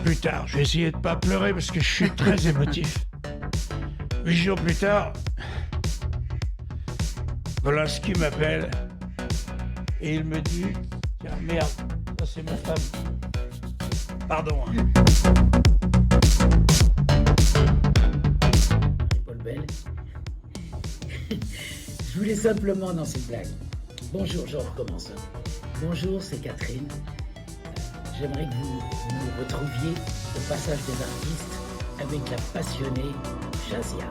plus tard, je vais essayer de pas pleurer parce que je suis très émotif. 8 jours plus tard, Polanski m'appelle et il me dit « Tiens, merde, ça c'est ma femme. Pardon. » Paul Bell. Je voulais simplement dans cette blague. Bonjour, je recommence. Bonjour, c'est Catherine. J'aimerais que vous nous retrouviez au passage des artistes avec la passionnée Shazia.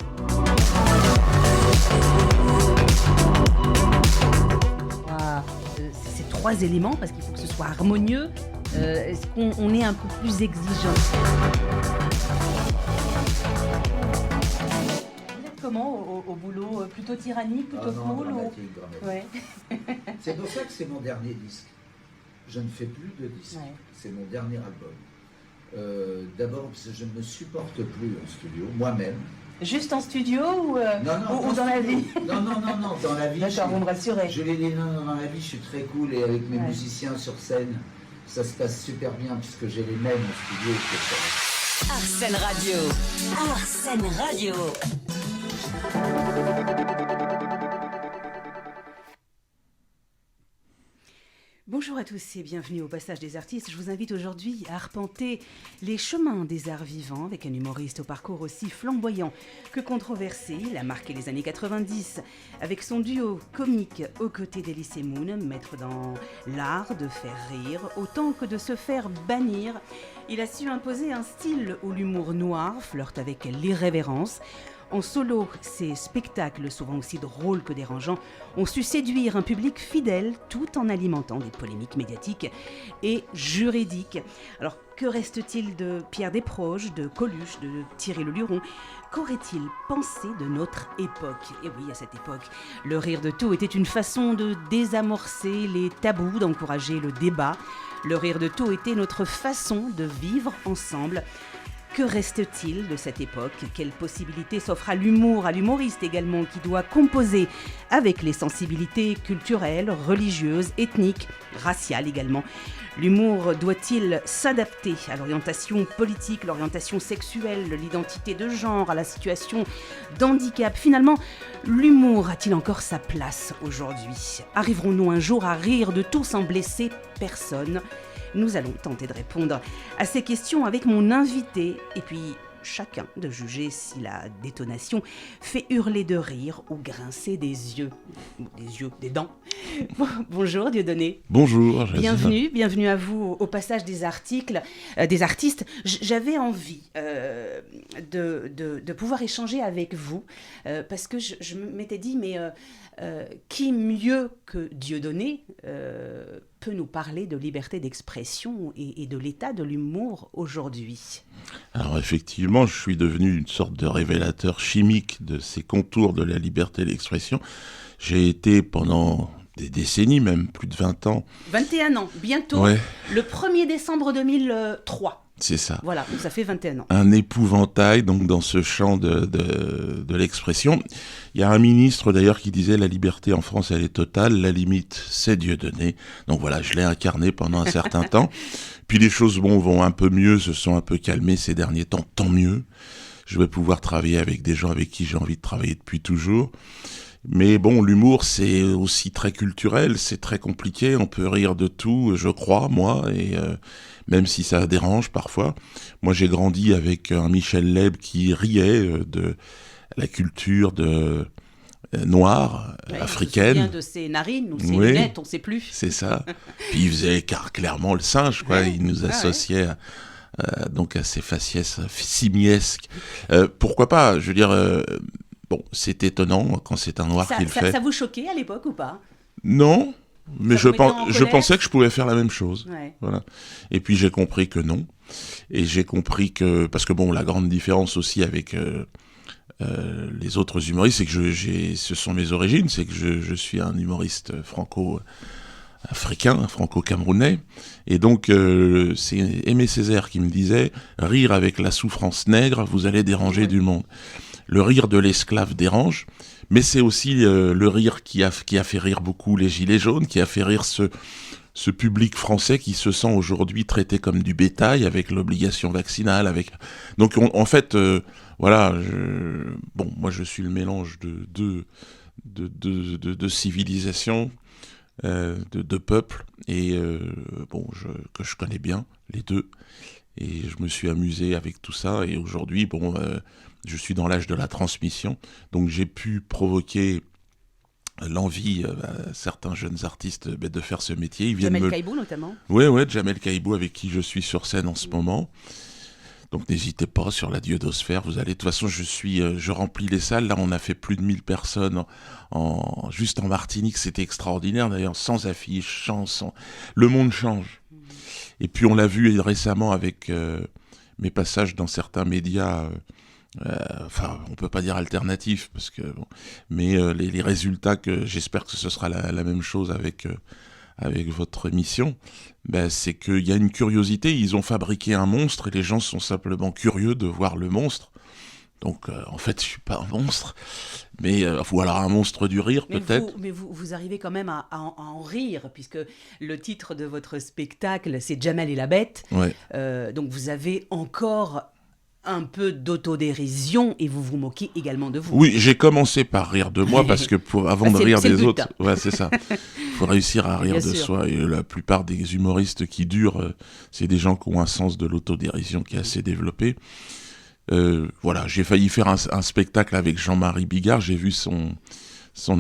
Ces trois éléments, parce qu'il faut que ce soit harmonieux, est-ce qu'on est un peu plus exigeant? Vous êtes comment au boulot? Plutôt tyrannique, plutôt cool dramatique. Ouais. C'est pour ça que c'est mon dernier disque. Je ne fais plus de disques. Ouais. C'est mon dernier album. D'abord parce que je ne me supporte plus en studio, moi-même. Juste en studio ou dans la vie? Non, dans la vie. D'accord, vous me rassurez. Je l'ai dit, dans la vie, je suis très cool et avec mes musiciens sur scène, ça se passe super bien puisque j'ai les mêmes en studio. Arsène Radio. Arsène Radio. Bonjour à tous et bienvenue au Passage des Artistes. Je vous invite aujourd'hui à arpenter les chemins des arts vivants avec un humoriste au parcours aussi flamboyant que controversé. Il a marqué les années 90 avec son duo comique aux côtés d'Elysée Moon, maître dans l'art de faire rire autant que de se faire bannir. Il a su imposer un style où l'humour noir flirte avec l'irrévérence. En solo, ses spectacles, souvent aussi drôles que dérangeants, ont su séduire un public fidèle tout en alimentant des polémiques médiatiques et juridiques. Alors, que reste-t-il de Pierre Desproges, de Coluche, de Thierry Le Luron? Qu'aurait-il pensé de notre époque? Et oui, à cette époque, le rire de tout était une façon de désamorcer les tabous, d'encourager le débat. Le rire de tout était notre façon de vivre ensemble. Que reste-t-il de cette époque? Quelle possibilité s'offre à l'humour, à l'humoriste également, qui doit composer avec les sensibilités culturelles, religieuses, ethniques, raciales également? L'humour doit-il s'adapter à l'orientation politique, l'orientation sexuelle, l'identité de genre, à la situation d'handicap? Finalement, l'humour a-t-il encore sa place aujourd'hui? Arriverons-nous un jour à rire de tout sans blesser personne? Nous allons tenter de répondre à ces questions avec mon invité et puis chacun de juger si la détonation fait hurler de rire ou grincer des yeux, des dents. Bonjour Dieudonné. Bonjour. Bienvenue à vous au passage des articles, des artistes. J'avais envie de pouvoir échanger avec vous parce que je m'étais dit mais qui mieux que Dieudonné peut nous parler de liberté d'expression et de l'état de l'humour aujourd'hui? Alors effectivement, je suis devenu une sorte de révélateur chimique de ces contours de la liberté d'expression. J'ai été pendant des décennies, même plus de 20 ans. 21 ans, bientôt, ouais. Le 1er décembre 2003. C'est ça. Voilà, donc ça fait 21 ans. Un épouvantail donc dans ce champ de l'expression. Il y a un ministre d'ailleurs qui disait la liberté en France elle est totale, la limite c'est Dieudonné. Donc voilà, je l'ai incarné pendant un certain temps. Puis les choses vont un peu mieux, se sont un peu calmées ces derniers temps, tant mieux. Je vais pouvoir travailler avec des gens avec qui j'ai envie de travailler depuis toujours. Mais bon, l'humour c'est aussi très culturel, c'est très compliqué, on peut rire de tout, je crois, moi, et même si ça dérange parfois. Moi j'ai grandi avec un Michel Leb qui riait de la culture noire, africaine. On se souvient de ses narines ou ses lunettes, on ne sait plus. C'est ça. Puis il faisait clairement le singe, quoi. Il nous associait donc à ses faciès simiesques. Pourquoi pas? Je veux dire, bon, c'est étonnant quand c'est un noir qui le fait. Ça vous choquait à l'époque ou pas? Non, mais je pensais que je pouvais faire la même chose. Ouais. Voilà. Et puis j'ai compris que non. Et j'ai compris que... Parce que bon, la grande différence aussi avec... les autres humoristes, c'est que ce sont mes origines, c'est que je suis un humoriste franco-africain, franco-camerounais, et donc c'est Aimé Césaire qui me disait « Rire avec la souffrance nègre, vous allez déranger du monde ». Le rire de l'esclave dérange, mais c'est aussi le rire qui a fait rire beaucoup les Gilets jaunes, qui a fait rire ce public français qui se sent aujourd'hui traité comme du bétail avec l'obligation vaccinale. Donc en fait, voilà, moi je suis le mélange de civilisations, de peuples, et que je connais bien, les deux. Et je me suis amusé avec tout ça. Et aujourd'hui, je suis dans l'âge de la transmission. Donc j'ai pu provoquer l'envie à certains jeunes artistes de faire ce métier. Jamel Kaïbou notamment. Oui, Jamel Kaïbou, avec qui je suis sur scène en ce moment. Donc n'hésitez pas, sur la Diodosphère, vous allez. De toute façon, je remplis les salles. Là, on a fait plus de 1000 personnes juste en Martinique. C'était extraordinaire, d'ailleurs, sans affiches, le monde change. Et puis on l'a vu récemment avec mes passages dans certains médias, on peut pas dire alternatifs, mais les résultats, j'espère que ce sera la même chose avec votre émission, c'est qu'il y a une curiosité. Ils ont fabriqué un monstre et les gens sont simplement curieux de voir le monstre. Donc, en fait, je suis pas un monstre, ou alors un monstre du rire, peut-être. Mais vous arrivez quand même à en rire, puisque le titre de votre spectacle, c'est Jamel et la bête. Ouais. Donc, vous avez encore un peu d'autodérision et vous vous moquez également de vous. Oui, j'ai commencé par rire de moi, parce que avant de rire des autres, c'est ça. Il faut réussir à rire Bien de sûr. soi. Et la plupart des humoristes qui durent, c'est des gens qui ont un sens de l'autodérision qui est assez développé. J'ai failli faire un spectacle avec Jean-Marie Bigard. J'ai vu son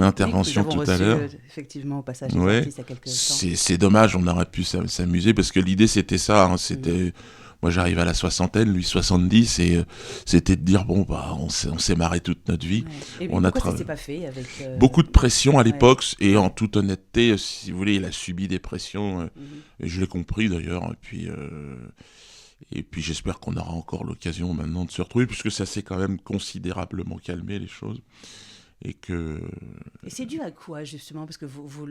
intervention tout à l'heure. Effectivement, au passage des artistes il y a quelques temps. C'est dommage, on aurait pu s'amuser, parce que l'idée c'était ça. Moi j'arrive à la soixantaine, lui 70, et c'était de dire on s'est marré toute notre vie. Ouais. Et pourquoi ça s'est pas fait avec beaucoup de pression à l'époque, et en toute honnêteté, si vous voulez, il a subi des pressions, et je l'ai compris d'ailleurs. Et puis j'espère qu'on aura encore l'occasion maintenant de se retrouver, puisque ça s'est quand même considérablement calmé, les choses. Et c'est dû à quoi, justement? Parce que vous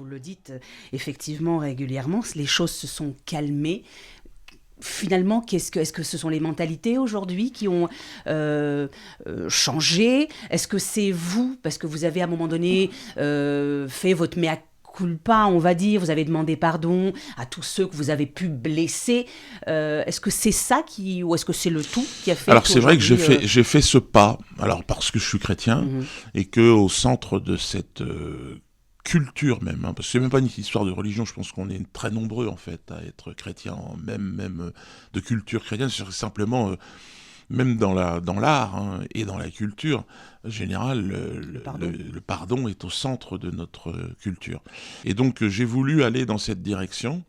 le dites effectivement régulièrement, les choses se sont calmées. Finalement, est-ce que ce sont les mentalités aujourd'hui qui ont changé? Est-ce que c'est vous, parce que vous avez à un moment donné fait votre mea culpa, on va dire, vous avez demandé pardon à tous ceux que vous avez pu blesser. Est-ce que c'est ça ou est-ce que c'est le tout qui a fait? Alors c'est vrai que j'ai fait ce pas, alors parce que je suis chrétien, et que au centre de cette culture même, parce que c'est même pas une histoire de religion, je pense qu'on est très nombreux en fait à être chrétiens, même de culture chrétienne, c'est simplement même dans l'art et dans la culture générale, le pardon est au centre de notre culture. Et donc j'ai voulu aller dans cette direction,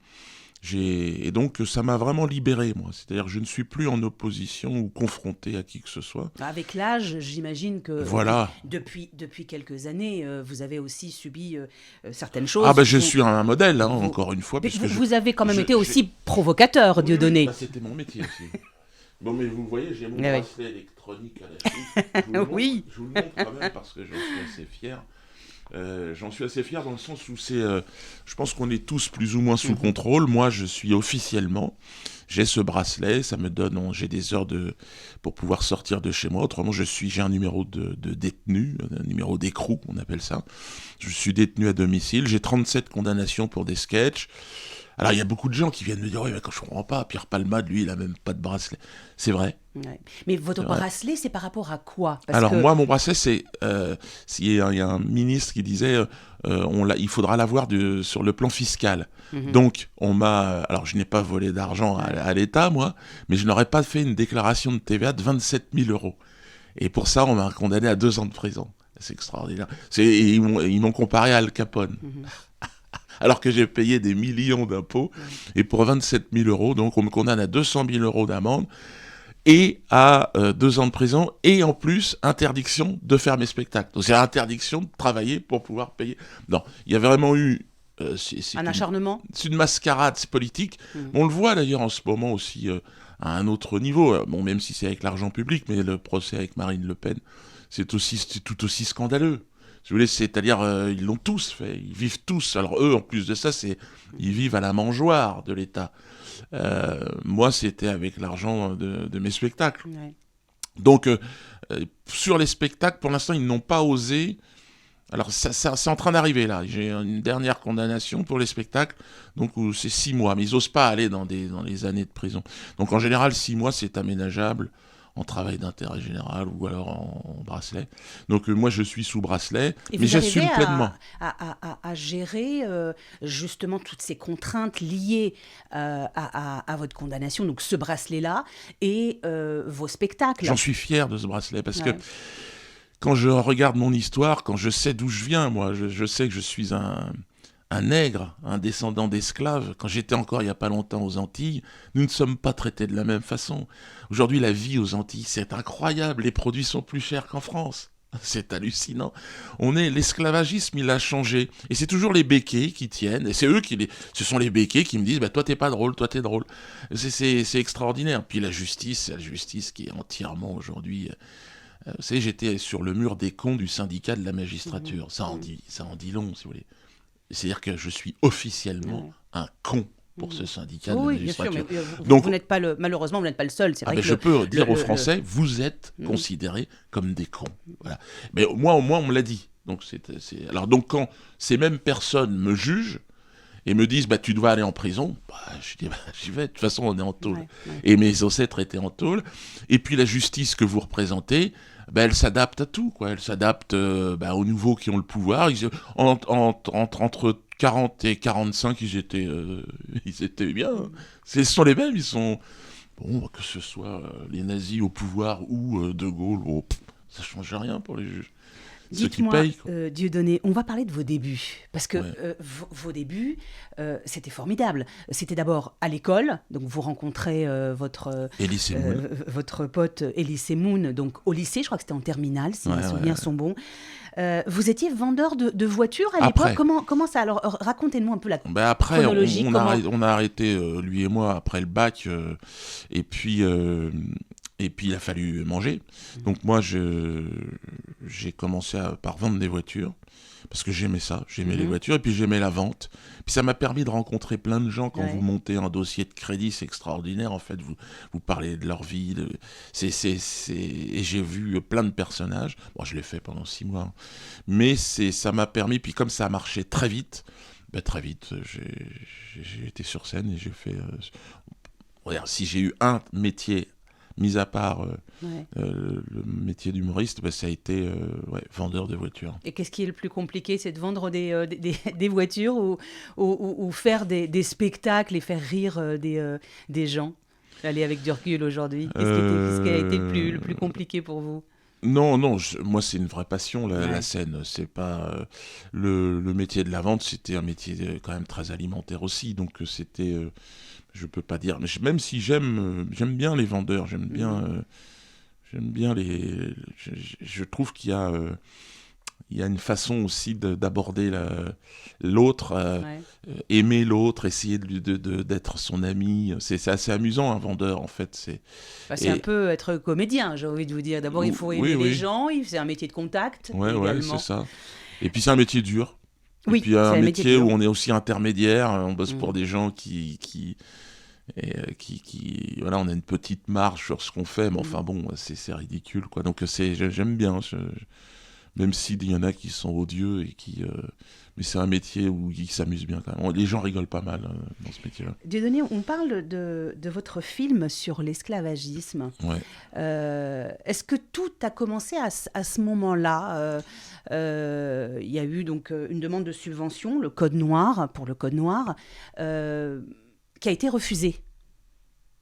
et donc ça m'a vraiment libéré, moi. C'est-à-dire que je ne suis plus en opposition ou confronté à qui que ce soit. Avec l'âge, j'imagine que voilà. Depuis quelques années, vous avez aussi subi certaines choses. Je suis un modèle, encore une fois. Vous avez quand même été aussi provocateur, Dieudonné. C'était mon métier aussi. Bon, mais vous voyez, j'ai mon bracelet électronique à la cheville. Oui. Je vous le montre quand même parce que j'en suis assez fier. J'en suis assez fier dans le sens où je pense qu'on est tous plus ou moins sous contrôle. Moi, je suis officiellement, j'ai ce bracelet, ça me donne, j'ai des heures pour pouvoir sortir de chez moi. Autrement, j'ai un numéro de détenu, un numéro d'écrou, on appelle ça. Je suis détenu à domicile. J'ai 37 condamnations pour des sketchs. Alors, il y a beaucoup de gens qui viennent me dire « Oui, mais quand je comprends pas, Pierre Palmade, lui, il a même pas de bracelet. » C'est vrai. Ouais. Mais votre bracelet, c'est par rapport à quoi? Moi, mon bracelet, c'est... il y a un ministre qui disait il faudra l'avoir sur le plan fiscal. Donc, alors, je n'ai pas volé d'argent à l'État, moi, mais je n'aurais pas fait une déclaration de TVA de 27 000 €. Et pour ça, on m'a condamné à 2 ans de prison. C'est extraordinaire. Ils m'ont comparé à Al Capone. Alors que j'ai payé des millions d'impôts, et pour 27 000 €, donc on me condamne à 200 000 € d'amende, et à 2 ans de prison, et en plus, interdiction de faire mes spectacles. Donc c'est interdiction de travailler pour pouvoir payer. Non, il y a vraiment eu... un acharnement. C'est une mascarade, c'est politique. On le voit d'ailleurs en ce moment aussi à un autre niveau, même si c'est avec l'argent public, mais le procès avec Marine Le Pen, c'est tout aussi scandaleux. Si vous voulez, c'est-à-dire, ils l'ont tous fait, ils vivent tous. Alors eux, en plus de ça, ils vivent à la mangeoire de l'État. Moi, c'était avec l'argent de mes spectacles. Ouais. Donc, sur les spectacles, pour l'instant, ils n'ont pas osé Alors ça c'est en train d'arriver là. J'ai une dernière condamnation pour les spectacles, donc où c'est 6 mois. Mais ils osent pas aller dans les années de prison. Donc en général 6 mois c'est aménageable en travail d'intérêt général ou alors en bracelet. Donc moi je suis sous bracelet, Et mais vous j'assume arrivez pleinement. à gérer justement toutes ces contraintes liées à votre condamnation, donc ce bracelet-là, et vos spectacles. J'en suis fier de ce bracelet parce que Ouais. quand je regarde mon histoire, quand je sais d'où je viens, moi, je sais que je suis un nègre, un descendant d'esclaves. Quand j'étais encore il n'y a pas longtemps aux Antilles, nous ne sommes pas traités de la même façon. Aujourd'hui, la vie aux Antilles, c'est incroyable. Les produits sont plus chers qu'en France. C'est hallucinant. L'esclavagisme, il a changé. Et c'est toujours les béquets qui tiennent. Et c'est ce sont les béquets qui me disent, bah, toi, t'es pas drôle, toi, t'es drôle. C'est extraordinaire. Puis la justice qui est entièrement aujourd'hui. Vous savez, j'étais sur le mur des cons du syndicat de la magistrature. Ça en dit long, si vous voulez. C'est-à-dire que je suis officiellement un con pour ce syndicat de la Oui, bien sûr, magistrature. mais Donc, vous n'êtes pas malheureusement, vous n'êtes pas le seul. C'est vrai que je peux dire le- aux Français, vous êtes considérés comme des cons. Voilà. Mais moi, au moins, on me l'a dit. Donc, alors, donc, quand ces mêmes personnes me jugent et me disent, bah, tu dois aller en prison, je dis, j'y vais. De toute façon, on est en tôle. Ouais. Et mes ancêtres étaient en tôle. Et puis, la justice que vous représentez, elle s'adapte à tout, quoi. Elle s'adapte aux nouveaux qui ont le pouvoir. Entre 40 et 45, ils étaient bien. Ce sont les mêmes, ils sont... Bon, que ce soit les nazis au pouvoir ou De Gaulle, ça change rien pour les juges. Ceux qui Dites-moi, payent, quoi. Dieudonné, on va parler de vos débuts. Parce que Ouais. vos débuts, c'était formidable. C'était d'abord à l'école, donc vous rencontrez Elie Semoun. votre pote Elie Semoun, donc au lycée, je crois que c'était en terminale, si mes souvenirs sont bons. Vous étiez vendeur de voitures à l'époque. Après. Comment ça? Alors, racontez-nous un peu la Après, chronologie. on a arrêté, lui et moi, après le bac, et puis il a fallu manger. Donc moi, j'ai commencé par vendre des voitures, parce que j'aimais ça, j'aimais les voitures, et puis j'aimais la vente. Puis ça m'a permis de rencontrer plein de gens. Quand Ouais. vous montez un dossier de crédit, c'est extraordinaire, en fait, vous parlez de leur vie, et j'ai vu plein de personnages. Bon, je l'ai fait pendant 6 mois, hein. Mais ça m'a permis, puis comme ça a marché très vite, j'ai été sur scène et j'ai fait... regarde, si j'ai eu un métier, mis à part le métier d'humoriste, ça a été vendeur de voitures. Et qu'est-ce qui est le plus compliqué? C'est de vendre des voitures ou faire des spectacles et faire rire des gens? Allez, avec du recul aujourd'hui, qu'est-ce qui a été le plus compliqué pour vous? Non, moi c'est une vraie passion, la scène. C'est pas le métier de la vente, c'était un métier quand même très alimentaire aussi, donc c'était, je peux pas dire, mais même si j'aime bien les vendeurs, j'aime bien les, je trouve qu'il y a une façon aussi d'aborder l'autre, aimer l'autre, essayer d'être son ami. C'est assez amusant, un vendeur, en fait. C'est un peu être comédien, j'ai envie de vous dire. D'abord, il faut aimer les gens, c'est un métier de contact. Ouais, également. c'est ça. Et puis, c'est un métier dur. Oui, et puis, un c'est métier dur. où on est aussi intermédiaire. On bosse pour des gens qui voilà, on a une petite marge sur ce qu'on fait, mais enfin bon, c'est ridicule, quoi. Donc, j'aime bien. Même s'il y en a qui sont odieux et mais c'est un métier où ils s'amusent bien quand même. Les gens rigolent pas mal dans ce métier-là. Dieudonné, on parle de votre film sur l'esclavagisme. Ouais. Est-ce que tout a commencé à ce moment-là? Il y a eu donc une demande de subvention, pour le Code Noir, qui a été refusée.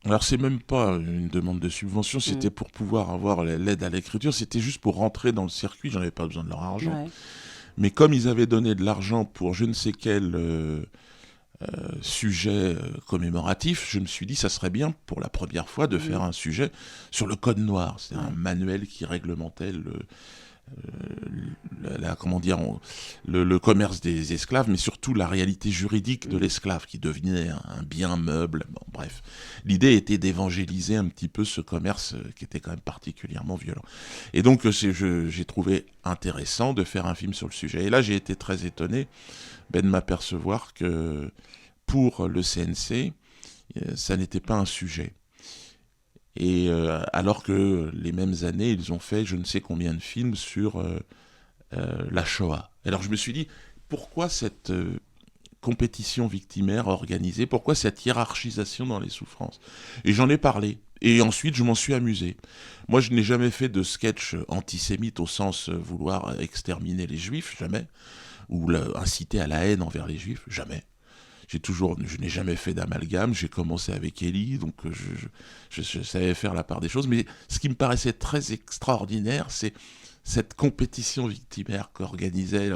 Alors c'est même pas une demande de subvention, c'était pour pouvoir avoir l'aide à l'écriture, c'était juste pour rentrer dans le circuit, j'en avais pas besoin de leur argent. Ouais. Mais comme ils avaient donné de l'argent pour je ne sais quel sujet commémoratif, je me suis dit ça serait bien pour la première fois de faire un sujet sur le Code Noir. C'est un manuel qui réglementait le commerce des esclaves, mais surtout la réalité juridique de l'esclave qui devenait un bien meuble. Bon, bref, l'idée était d'évangéliser un petit peu ce commerce qui était quand même particulièrement violent. Et donc j'ai trouvé intéressant de faire un film sur le sujet. Et là j'ai été très étonné de m'apercevoir que pour le CNC, ça n'était pas un sujet. Et alors que les mêmes années, ils ont fait je ne sais combien de films sur la Shoah. Alors je me suis dit, pourquoi cette compétition victimaire organisée, pourquoi cette hiérarchisation dans les souffrances? Et j'en ai parlé. Et ensuite, je m'en suis amusé. Moi, je n'ai jamais fait de sketch antisémite au sens vouloir exterminer les juifs, jamais. Ou inciter à la haine envers les juifs, jamais. Je n'ai jamais fait d'amalgame, j'ai commencé avec Elie, donc je savais faire la part des choses. Mais ce qui me paraissait très extraordinaire, c'est cette compétition victimaire qu'organisait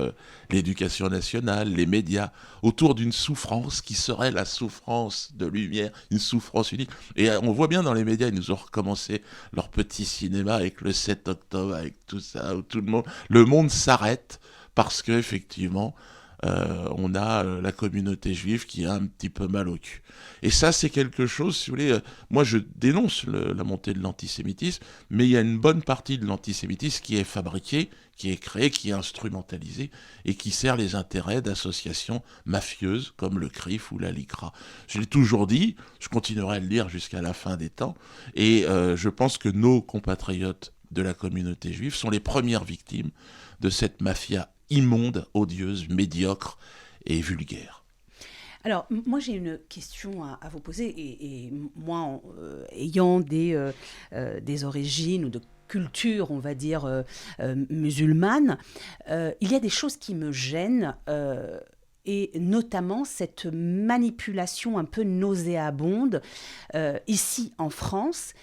l'éducation nationale, les médias, autour d'une souffrance qui serait la souffrance de Lumière, une souffrance unique. Et on voit bien dans les médias, ils nous ont recommencé leur petit cinéma avec le 7 octobre, avec tout ça, où tout le monde s'arrête parce qu'effectivement, on a la communauté juive qui a un petit peu mal au cul. Et ça, c'est quelque chose, si vous voulez, moi je dénonce la montée de l'antisémitisme, mais il y a une bonne partie de l'antisémitisme qui est fabriquée, qui est créée, qui est instrumentalisée, et qui sert les intérêts d'associations mafieuses, comme le CRIF ou la LICRA. Je l'ai toujours dit, je continuerai à le dire jusqu'à la fin des temps, et je pense que nos compatriotes de la communauté juive sont les premières victimes de cette mafia immonde, odieuse, médiocre et vulgaire. Alors, moi, j'ai une question à vous poser, et moi, ayant des origines ou de culture, on va dire, musulmane, il y a des choses qui me gênent, et notamment cette manipulation un peu nauséabonde, ici en France,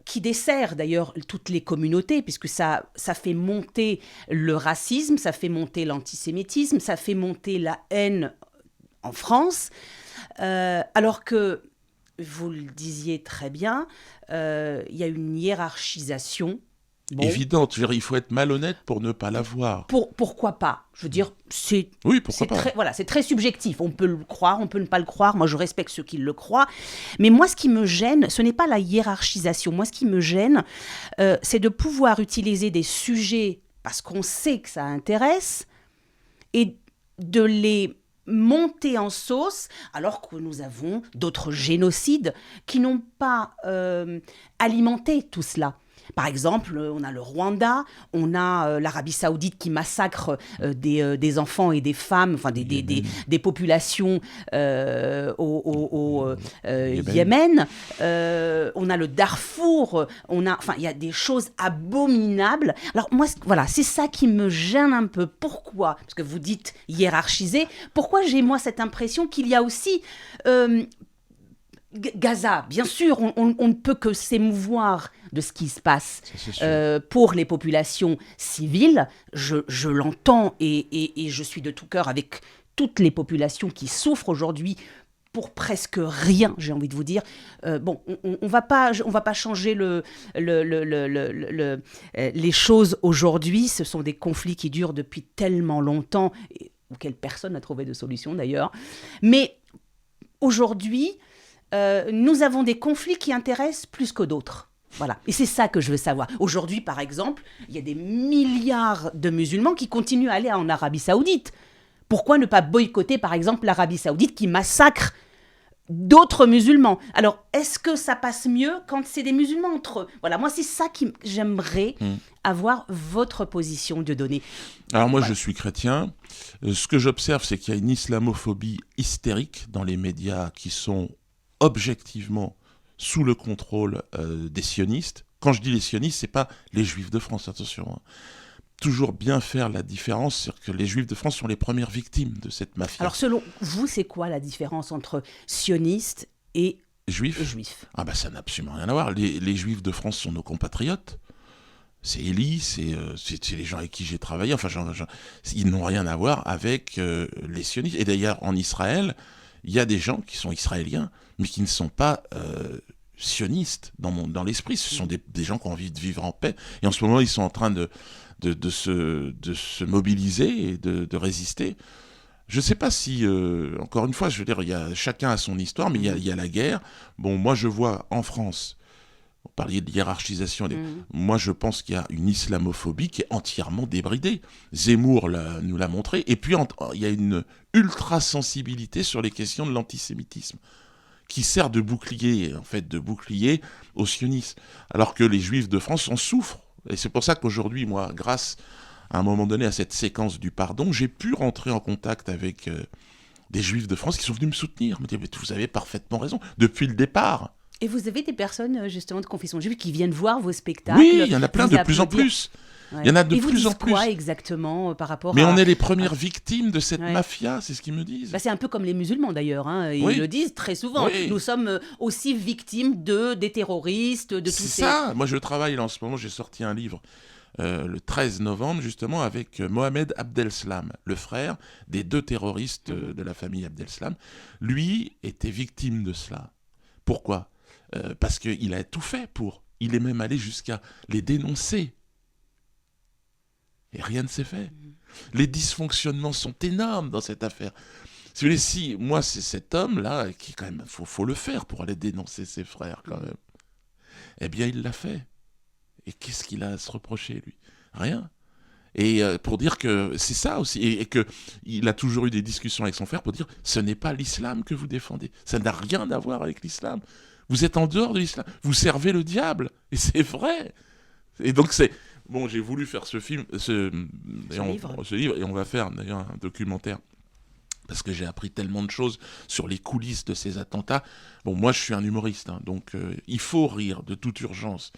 qui dessert d'ailleurs toutes les communautés, puisque ça fait monter le racisme, ça fait monter l'antisémitisme, ça fait monter la haine en France, alors que, vous le disiez très bien, il y a une hiérarchisation. Bon. Évidente, je veux dire, il faut être malhonnête pour ne pas l'avoir. Pourquoi pas? Je veux dire, c'est très subjectif. On peut le croire, on peut ne pas le croire. Moi, je respecte ceux qui le croient. Mais moi, ce qui me gêne, ce n'est pas la hiérarchisation. Moi, ce qui me gêne, c'est de pouvoir utiliser des sujets, parce qu'on sait que ça intéresse, et de les monter en sauce, alors que nous avons d'autres génocides qui n'ont pas alimenté tout cela. Par exemple, on a le Rwanda, on a l'Arabie Saoudite qui massacre des enfants et des femmes, enfin des populations au Yémen. On a le Darfour, il y a des choses abominables. Alors moi, voilà, c'est ça qui me gêne un peu. Pourquoi? Parce que vous dites hiérarchiser. Pourquoi j'ai moi cette impression qu'il y a aussi Gaza, bien sûr, on ne peut que s'émouvoir de ce qui se passe pour les populations civiles. Je l'entends et je suis de tout cœur avec toutes les populations qui souffrent aujourd'hui pour presque rien, j'ai envie de vous dire. On va pas changer les choses aujourd'hui. Ce sont des conflits qui durent depuis tellement longtemps, auxquels personne n'a trouvé de solution d'ailleurs. Mais aujourd'hui, nous avons des conflits qui intéressent plus que d'autres. Voilà. Et c'est ça que je veux savoir. Aujourd'hui, par exemple, il y a des milliards de musulmans qui continuent à aller en Arabie Saoudite. Pourquoi ne pas boycotter, par exemple, l'Arabie Saoudite qui massacre d'autres musulmans? Alors, est-ce que ça passe mieux quand c'est des musulmans entre eux? Voilà, moi, c'est ça que j'aimerais avoir votre position de donner. Alors moi, je suis chrétien. Ce que j'observe, c'est qu'il y a une islamophobie hystérique dans les médias qui sont objectivement sous le contrôle des sionistes. Quand je dis les sionistes, c'est pas les juifs de France, attention. Hein. Toujours bien faire la différence, c'est que les juifs de France sont les premières victimes de cette mafia. Alors selon vous, c'est quoi la différence entre sionistes et juifs? Ah bah ça n'a absolument rien à voir. Les juifs de France sont nos compatriotes. C'est Elie, c'est les gens avec qui j'ai travaillé. Enfin, ils n'ont rien à voir avec les sionistes. Et d'ailleurs, en Israël, il y a des gens qui sont israéliens, mais qui ne sont pas sionistes dans l'esprit. Ce sont des gens qui ont envie de vivre en paix. Et en ce moment, ils sont en train de se mobiliser et de résister. Je ne sais pas si, encore une fois, je veux dire, chacun a son histoire, mais il y a la guerre. Bon, moi, je vois en France, vous parliez de hiérarchisation, moi, je pense qu'il y a une islamophobie qui est entièrement débridée. Zemmour nous l'a montré. Et puis, il y a une ultra-sensibilité sur les questions de l'antisémitisme, qui sert de bouclier aux sionistes, alors que les juifs de France en souffrent. Et c'est pour ça qu'aujourd'hui, moi, grâce à un moment donné, à cette séquence du pardon, j'ai pu rentrer en contact avec des Juifs de France qui sont venus me soutenir, me dire, mais vous avez parfaitement raison, depuis le départ. Et vous avez des personnes, justement, de confession juive qui viennent voir vos spectacles. Oui, il y en a plein vous de plus en applaudir. plus. Ouais. Il y en a de Et vous plus disent en plus. quoi exactement par rapport Mais à... on est les premières victimes de cette Ouais. mafia, c'est ce qu'ils me disent. Bah, c'est un peu comme les musulmans d'ailleurs, hein. Ils Oui. le disent très souvent. Oui. Nous sommes aussi victimes des terroristes, de tous C'est ces... ça. Moi, je travaille là en ce moment. J'ai sorti un livre le 13 novembre, justement, avec Mohamed Abdeslam, le frère des 2 terroristes de la famille Abdeslam. Lui était victime de cela. Pourquoi ? Parce qu'il a tout fait pour. Il est même allé jusqu'à les dénoncer. Et rien ne s'est fait. Les dysfonctionnements sont énormes dans cette affaire. Si vous voulez, si moi, c'est cet homme-là, qui quand même, faut le faire pour aller dénoncer ses frères, quand même. Eh bien, il l'a fait. Et qu'est-ce qu'il a à se reprocher, lui ? Rien. Et pour dire que c'est ça aussi, et qu'il a toujours eu des discussions avec son frère pour dire, ce n'est pas l'islam que vous défendez. Ça n'a rien à voir avec l'islam. Vous êtes en dehors de l'islam. Vous servez le diable. Et c'est vrai. Et donc, c'est... Bon, j'ai voulu faire ce livre, et on va faire d'ailleurs un documentaire, parce que j'ai appris tellement de choses sur les coulisses de ces attentats. Bon, moi, je suis un humoriste, hein, donc il faut rire de toute urgence.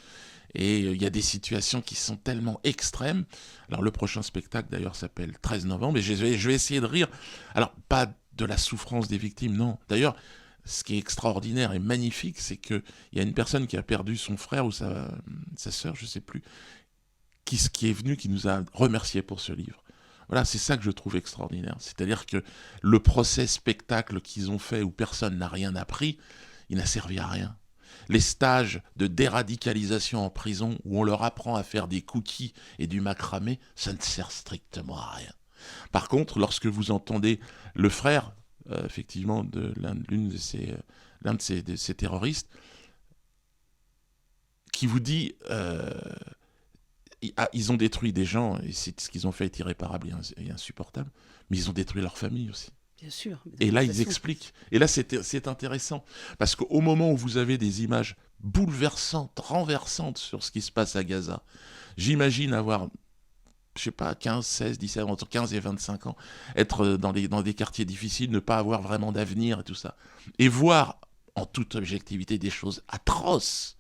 Et il y a des situations qui sont tellement extrêmes. Alors, le prochain spectacle, d'ailleurs, s'appelle 13 novembre, et je vais essayer de rire. Alors, pas de la souffrance des victimes, non. D'ailleurs, ce qui est extraordinaire et magnifique, c'est qu'il y a une personne qui a perdu son frère ou sa sœur, je ne sais plus, qui est venu, qui nous a remerciés pour ce livre. Voilà, c'est ça que je trouve extraordinaire. C'est-à-dire que le procès spectacle qu'ils ont fait où personne n'a rien appris, il n'a servi à rien. Les stages de déradicalisation en prison où on leur apprend à faire des cookies et du macramé, ça ne sert strictement à rien. Par contre, lorsque vous entendez le frère, effectivement, de l'un de ces terroristes, qui vous dit... ils ont détruit des gens, et ce qu'ils ont fait est irréparable et insupportable, mais ils ont détruit leur famille aussi. Bien sûr. Et là, ils expliquent. Et là, c'est intéressant, parce qu'au moment où vous avez des images bouleversantes, renversantes sur ce qui se passe à Gaza, j'imagine avoir, je sais pas, 15, 16, 17, entre 15 et 25 ans, être dans des quartiers difficiles, ne pas avoir vraiment d'avenir et tout ça, et voir, en toute objectivité, des choses atroces,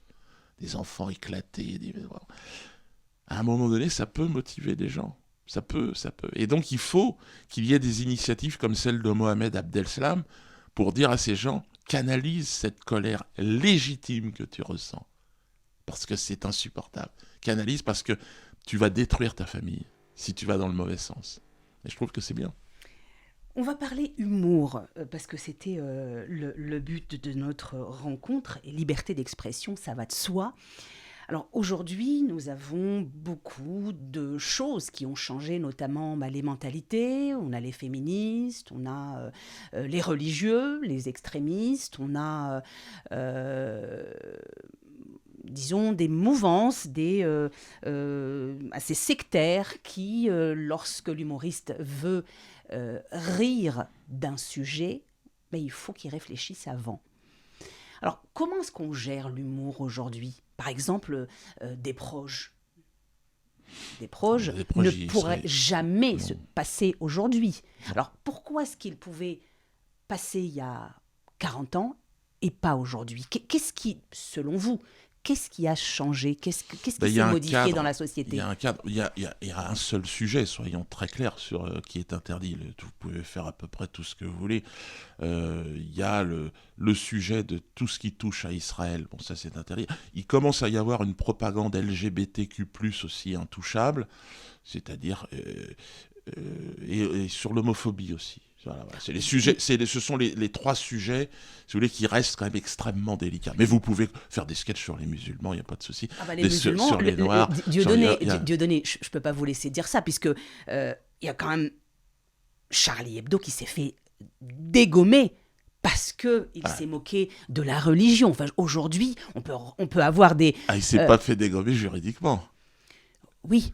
des enfants éclatés, à un moment donné, ça peut motiver des gens. Ça peut. Et donc, il faut qu'il y ait des initiatives comme celle de Mohamed Abdeslam pour dire à ces gens, canalise cette colère légitime que tu ressens. Parce que c'est insupportable. Canalise parce que tu vas détruire ta famille si tu vas dans le mauvais sens. Et je trouve que c'est bien. On va parler humour, parce que c'était le but de notre rencontre. Et liberté d'expression, ça va de soi. Alors aujourd'hui, nous avons beaucoup de choses qui ont changé, notamment les mentalités. On a les féministes, on a les religieux, les extrémistes, on a, disons, des mouvances assez sectaires qui, lorsque l'humoriste veut rire d'un sujet, il faut qu'il réfléchisse avant. Alors, comment est-ce qu'on gère l'humour aujourd'hui ? Par exemple, des proches. Des proches ne pourraient jamais se passer aujourd'hui. Alors, pourquoi est-ce qu'ils pouvaient passer il y a 40 ans et pas aujourd'hui ? Qu'est-ce qui, selon vous, qu'est-ce qui a changé ? Qu'est-ce qui s'est modifié dans la société ? Il y a un cadre, il y a un seul sujet, soyons très clairs, sur qui est interdit. Vous pouvez faire à peu près tout ce que vous voulez. Il y a le sujet de tout ce qui touche à Israël. Bon, ça c'est interdit. Il commence à y avoir une propagande LGBTQ+, aussi intouchable, c'est-à-dire et sur l'homophobie aussi. Voilà, c'est les sujets, ce sont les 3 sujets, si vous voulez, qui restent quand même extrêmement délicats. Mais vous pouvez faire des sketchs sur les musulmans, il n'y a pas de souci. Les musulmans, sur les noirs. Dieudonné, je ne peux pas vous laisser dire ça, puisque il y a quand même Charlie Hebdo qui s'est fait dégommer parce qu'il s'est moqué de la religion. Enfin, aujourd'hui, on peut avoir des... Ah, il ne s'est pas fait dégommer juridiquement. Oui.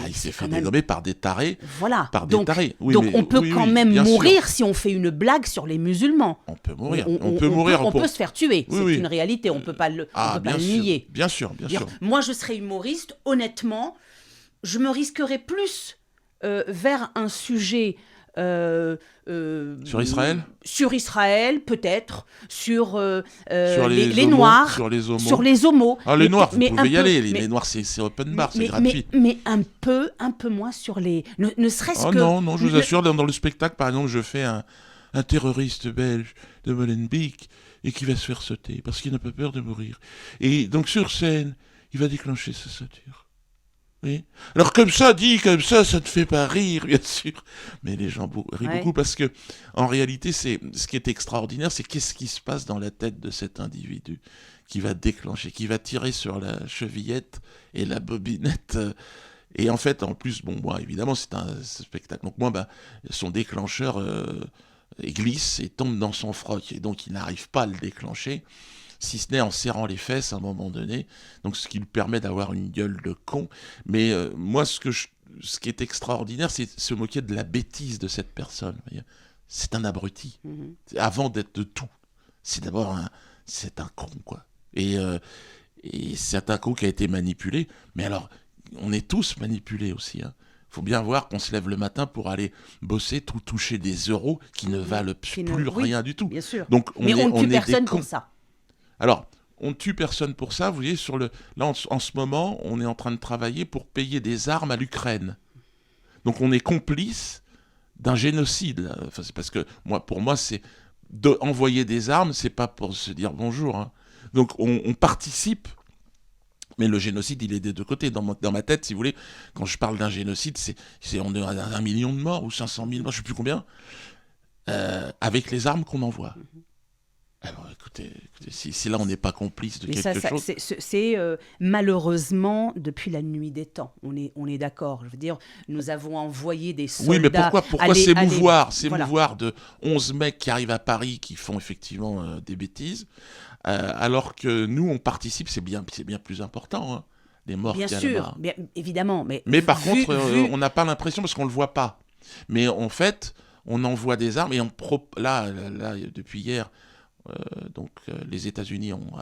Il s'est fait dégommer par des tarés. Voilà. Donc on peut quand même mourir si on fait une blague sur les musulmans. On peut mourir. On peut se faire tuer. C'est une réalité. On ne peut pas le nier. Bien sûr. Moi, je serais humoriste. Honnêtement, je me risquerais plus vers un sujet... Sur Israël ? Sur Israël, peut-être, sur les homos, Noirs, sur les homos. sur les homos. Ah, les Noirs, vous mais pouvez y un aller. peu- Les Noirs, c'est open bar, c'est gratuit. mais un peu moins sur les... Ne serait-ce Oh que... non, je vous assure, dans le spectacle, par exemple, je fais un terroriste belge de Molenbeek et qui va se faire sauter parce qu'il n'a pas peur de mourir. Et donc sur scène, il va déclencher sa sauture. Oui. Alors comme ça, dit comme ça ne fait pas rire, bien sûr. Mais les gens rient Ouais. beaucoup parce que, en réalité, ce qui est extraordinaire, c'est qu'est-ce qui se passe dans la tête de cet individu qui va déclencher, qui va tirer sur la chevillette et la bobinette. Et en fait, en plus, bon, moi, évidemment, c'est un spectacle. Donc moi, son déclencheur glisse et tombe dans son froc. Et donc, il n'arrive pas à le déclencher, si ce n'est en serrant les fesses à un moment donné. Donc, ce qui lui permet d'avoir une gueule de con. Mais moi, ce qui est extraordinaire, c'est se moquer de la bêtise de cette personne. Vous voyez. C'est un abruti. Avant d'être de tout. C'est d'abord c'est un con, quoi. Et c'est un con qui a été manipulé. Mais alors, on est tous manipulés aussi, hein. Faut bien voir qu'on se lève le matin pour aller bosser, toucher des euros qui ne valent plus oui, rien du tout. bien sûr. Donc Mais on ne tue est des personne cons. pour ça. Alors, on ne tue personne pour ça. Vous voyez, là, en ce moment, on est en train de travailler pour payer des armes à l'Ukraine. Donc, on est complice d'un génocide, là. Enfin, c'est parce que, pour moi, c'est envoyer des armes, c'est pas pour se dire bonjour, hein. Donc, on participe. Mais le génocide, il est des deux côtés. Dans ma tête, si vous voulez, quand je parle d'un génocide, on est à 1 million de morts ou 500 000 morts, je ne sais plus combien, avec les armes qu'on envoie. Alors écoutez, si là on n'est pas complice de Mais quelque chose... c'est malheureusement depuis la nuit des temps. On est d'accord. Je veux dire, nous avons envoyé des soldats... Oui, mais pourquoi s'émouvoir de 11 mecs qui arrivent à Paris qui font effectivement des bêtises, alors que nous, on participe, c'est bien plus important, hein, les morts Bien qu'il y a sûr, là-bas. bien, évidemment. Mais par contre, on n'a pas l'impression parce qu'on ne le voit pas. Mais en fait, on envoie des armes et là, depuis hier, les États-Unis ont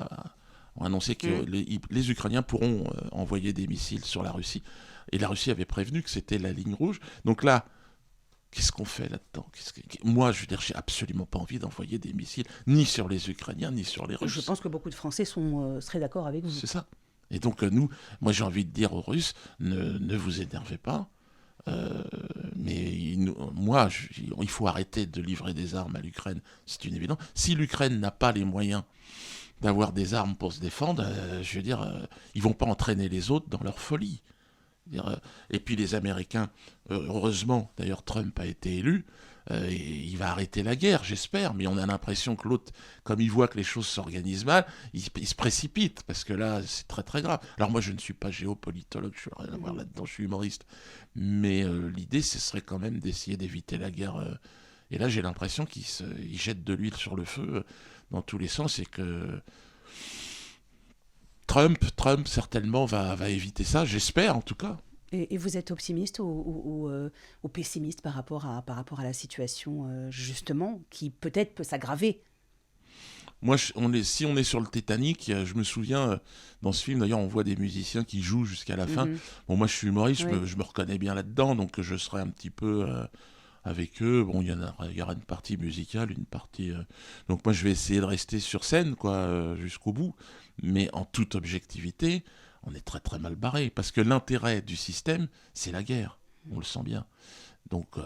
annoncé que les Ukrainiens pourront envoyer des missiles sur la Russie. Et la Russie avait prévenu que c'était la ligne rouge. Donc là, qu'est-ce qu'on fait là-dedans ? Moi, je veux dire, j'ai absolument pas envie d'envoyer des missiles, ni sur les Ukrainiens, ni sur les Russes. Je pense que beaucoup de Français seraient d'accord avec vous. C'est ça. Et donc, moi, j'ai envie de dire aux Russes, ne vous énervez pas. Mais il faut arrêter de livrer des armes à l'Ukraine. C'est une évidence. Si l'Ukraine n'a pas les moyens d'avoir des armes pour se défendre, je veux dire, ils vont pas entraîner les autres dans leur folie. Et puis les Américains, heureusement, d'ailleurs Trump a été élu, et il va arrêter la guerre, j'espère, mais on a l'impression que l'autre, comme il voit que les choses s'organisent mal, il se précipite, parce que là, c'est très très grave. Alors moi, je ne suis pas géopolitologue, je n'ai rien à voir là-dedans, je suis humoriste, mais l'idée, ce serait quand même d'essayer d'éviter la guerre. Et là, j'ai l'impression qu'il jette de l'huile sur le feu dans tous les sens, et que... Trump certainement va éviter ça, j'espère en tout cas. Et vous êtes optimiste ou pessimiste par rapport à la situation, justement, qui peut-être peut s'aggraver ? Moi, si on est sur le Titanic, je me souviens, dans ce film, d'ailleurs, on voit des musiciens qui jouent jusqu'à la fin. Bon, moi, je suis humoriste, je me reconnais bien là-dedans, donc je serai un petit peu avec eux. Bon, il y aura une partie musicale, une partie... Donc moi, je vais essayer de rester sur scène, quoi, jusqu'au bout. Mais en toute objectivité, on est très très mal barré, parce que l'intérêt du système, c'est la guerre, on le sent bien. Donc,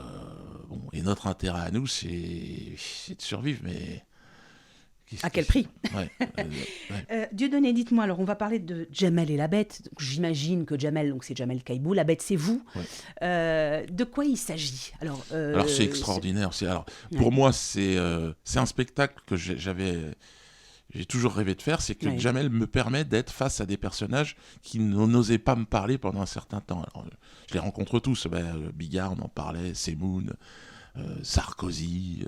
et notre intérêt à nous, c'est de survivre, mais... À quel prix ? Ouais. Dieudonné, dites-moi, alors on va parler de Jamel et la Bête. Donc, j'imagine que Jamel, donc c'est Jamel Kaïbou, la Bête c'est vous. Ouais. De quoi il s'agit ? Alors c'est extraordinaire. Pour moi, c'est un spectacle que j'ai toujours rêvé de faire, c'est que Jamel me permet d'être face à des personnages qui n'osaient pas me parler pendant un certain temps. Alors, je les rencontre tous, Bigard, on en parlait, Semoun, Sarkozy,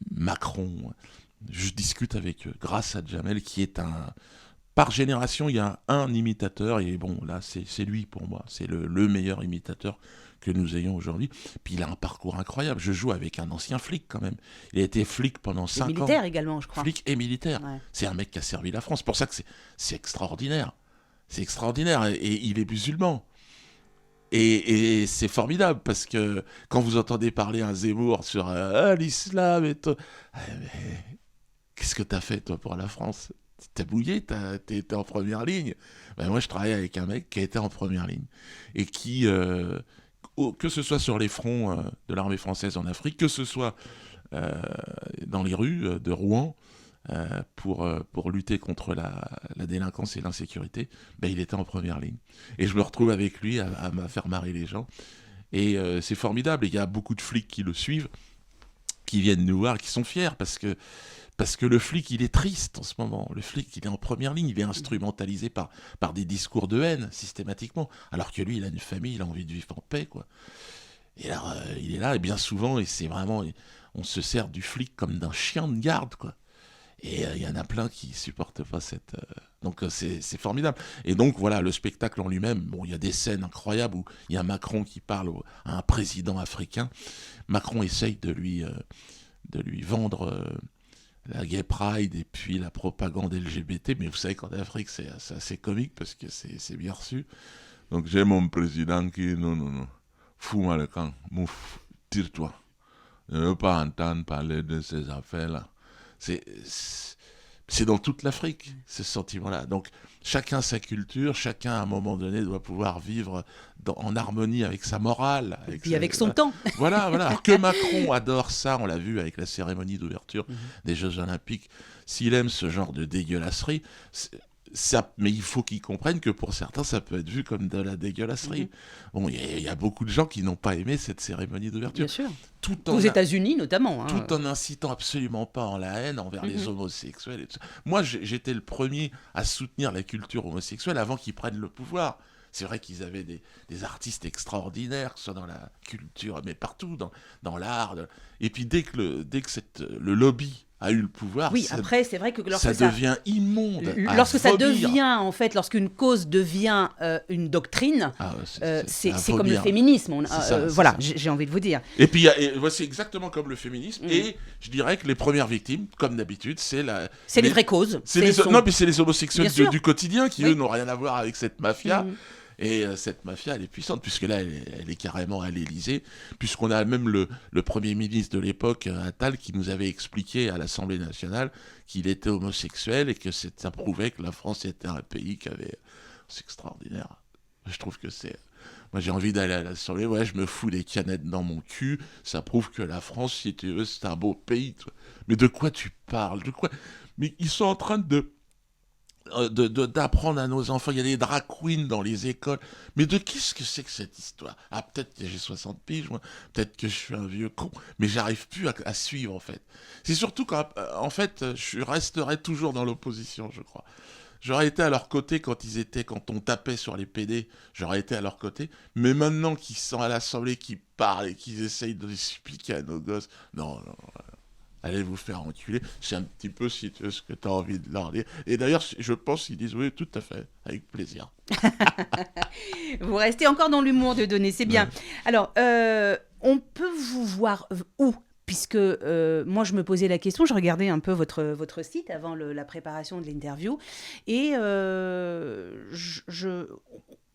Macron. Je discute avec eux grâce à Jamel, qui est par génération, il y a un imitateur, et bon, là, c'est lui pour moi, c'est le meilleur imitateur que nous ayons aujourd'hui. Puis il a un parcours incroyable. Je joue avec un ancien flic quand même. Il a été flic pendant 5 ans. Militaire également, je crois. Flic et militaire. Ouais. C'est un mec qui a servi la France. C'est pour ça que c'est extraordinaire. C'est extraordinaire. Et il est musulman. Et c'est formidable parce que quand vous entendez parler un Zemmour sur l'islam et tout, mais qu'est-ce que t'as fait toi pour la France? T'as bouillé, t'es été en première ligne. Ben, moi, je travaille avec un mec qui a été en première ligne et qui, que ce soit sur les fronts de l'armée française en Afrique, que ce soit dans les rues de Rouen, pour lutter contre la délinquance et l'insécurité, ben, il était en première ligne. Et je me retrouve avec lui à faire marrer les gens. Et c'est formidable. Il y a beaucoup de flics qui le suivent, qui viennent nous voir, qui sont fiers parce que le flic, il est triste en ce moment. Le flic, il est en première ligne, il est instrumentalisé par des discours de haine, systématiquement. Alors que lui, il a une famille, il a envie de vivre en paix, quoi. Et alors, il est là, et bien souvent, et c'est vraiment... On se sert du flic comme d'un chien de garde, quoi. Et il y en a plein qui supportent pas cette... Donc c'est formidable. Et donc voilà, le spectacle en lui-même, bon, il y a des scènes incroyables où il y a Macron qui parle à un président africain. Macron essaye de lui vendre la Gay Pride et puis la propagande LGBT, mais vous savez qu'en Afrique c'est assez comique parce que c'est bien reçu. Donc j'ai mon président qui, non, fous-moi le camp, mouf, tire-toi. Je ne veux pas entendre parler de ces affaires-là. C'est dans toute l'Afrique, ce sentiment-là. Donc, chacun sa culture, chacun, à un moment donné, doit pouvoir vivre en harmonie avec sa morale. Avec son temps. Voilà. Alors que Macron adore ça, on l'a vu avec la cérémonie d'ouverture des Jeux Olympiques. S'il aime ce genre de dégueulasserie, mais il faut qu'ils comprennent que pour certains, ça peut être vu comme de la dégueulasserie. Bon, il y a beaucoup de gens qui n'ont pas aimé cette cérémonie d'ouverture. Bien sûr. Aux États-Unis notamment. Tout en incitant absolument pas en la haine envers les homosexuels. Et tout ça. Moi, j'étais le premier à soutenir la culture homosexuelle avant qu'ils prennent le pouvoir. C'est vrai qu'ils avaient des artistes extraordinaires, que ce soit dans la culture, mais partout, dans l'art. Et puis dès que le lobby a eu le pouvoir, oui, après, c'est vrai que lorsque ça devient immonde. Lorsque ça devient, en fait, lorsqu'une cause devient une doctrine, c'est comme le féminisme. Voilà, j'ai envie de vous dire. Et puis, c'est exactement comme le féminisme. Et je dirais que les premières victimes, comme d'habitude, c'est les vraies causes. Non, mais c'est les homosexuels du quotidien qui, eux, n'ont rien à voir avec cette mafia. Et cette mafia, elle est puissante, puisque là, elle est carrément à l'Élysée, puisqu'on a même le Premier ministre de l'époque, Attal, qui nous avait expliqué à l'Assemblée nationale qu'il était homosexuel et que ça prouvait que la France était un pays qui avait... C'est extraordinaire. Je trouve que c'est... Moi, j'ai envie d'aller à l'Assemblée, je me fous des canettes dans mon cul, ça prouve que la France, si tu veux, c'est un beau pays. Toi. Mais de quoi tu parles? De quoi? Mais ils sont en train d'apprendre à nos enfants, il y a des drag queens dans les écoles, mais de qu'est-ce que c'est que cette histoire? Ah, peut-être que j'ai 60 piges, moi, peut-être que je suis un vieux con, mais j'arrive plus à suivre, en fait. C'est surtout qu'en fait, je resterai toujours dans l'opposition, je crois. J'aurais été à leur côté quand on tapait sur les PD, j'aurais été à leur côté, mais maintenant qu'ils sont à l'Assemblée, qu'ils parlent et qu'ils essayent de expliquer à nos gosses, non, allez vous faire enculer, c'est un petit peu si tu veux ce que tu as envie de leur dire. Et d'ailleurs, je pense qu'ils disent oui, tout à fait, avec plaisir. Vous restez encore dans l'humour de donner, c'est bien. Ouais. Alors, on peut vous voir où? Puisque moi, je me posais la question, je regardais un peu votre site avant la préparation de l'interview, et